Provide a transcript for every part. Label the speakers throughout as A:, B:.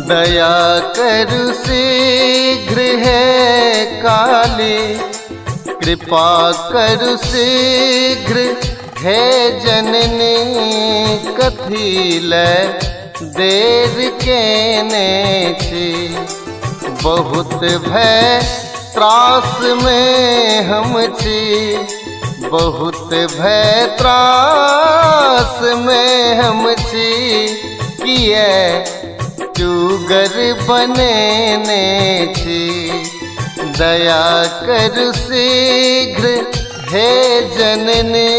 A: दया करु शीघ्र है काली, कृपा करु शीघ्र है जननी, कथी लै देर केने छी। बहुत भय त्रास में हम छी, बहुत भय त्रास में हम छी, किए चूगर बनेने छी। दया कर शीघ्र हे जननी।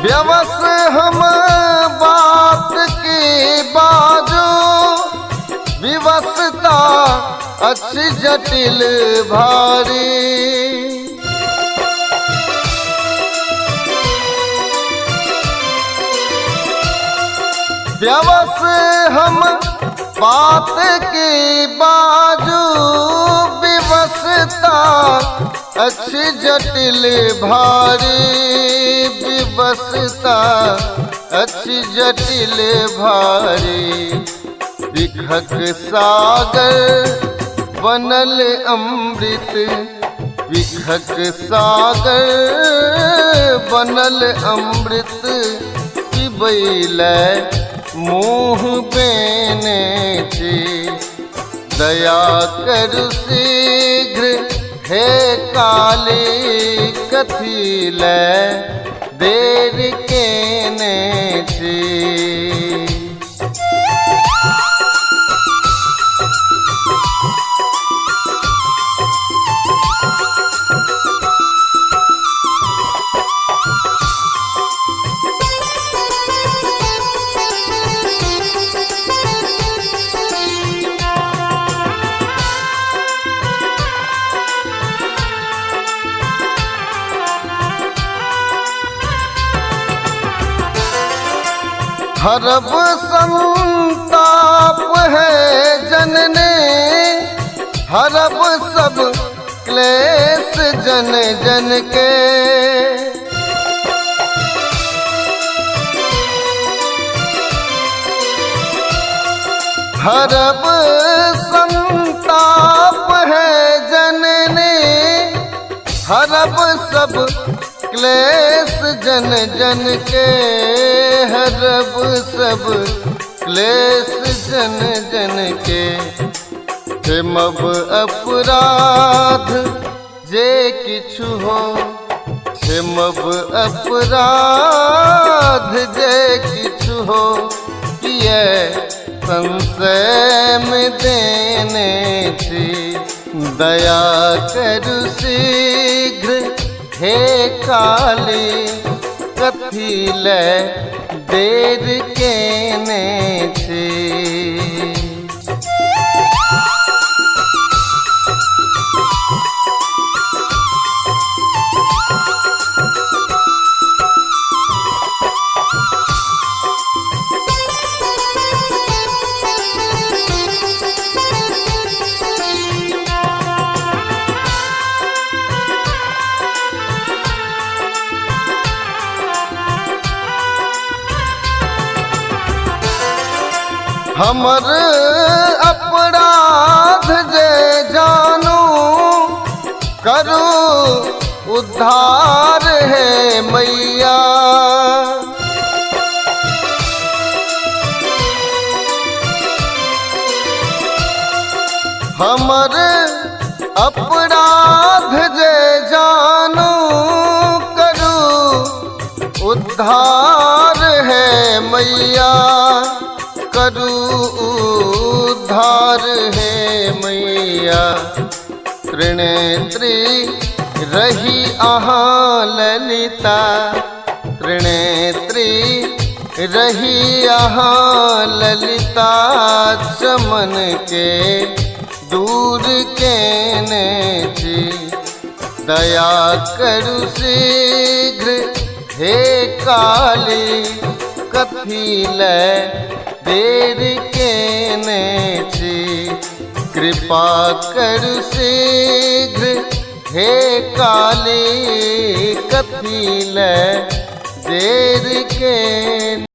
A: व्यवस हम बात की बाजो, विवशता अच्छी जटिल भारी। व्यवस हम बात की बाजो, विवशता अच्छी जटिल भारी। विवशता अच्छी जटिल भारी। विखक सागर बनल अमृत, विखक सागर बनल अमृत, पिबैले मुँह बेने छी। दया कर शीघ्र हे काली, कथी लै देर केने छी। हरब संताप है जननी, हरब सब क्लेश जन जन के। हरब संताप है जननी, हरब सब क्लेश जन जन के। हरब सब क्लेश जन जन के। क्षमब अपराध जे किछु हो, क्षमब अपराध जे किछु हो, किए संशय में देने छी। दया करु शीघ्र हे काली, कथी लै देर केने छी। हमर अपराध जे जानू, करू उद्धार है मैया। हमर अपराध जे जानो करू उद्धार है मैया, करू उद्धार है मैया। त्रिनेत्री रही अहाँ ललिता, त्रिनेत्री रही अहाँ ललिता। चमन के दूर केने छी, दया करु शीघ्र हे काली। कथी ले देर केने छी, कृपा करु शीघ्र हे काली। कथी ले देर के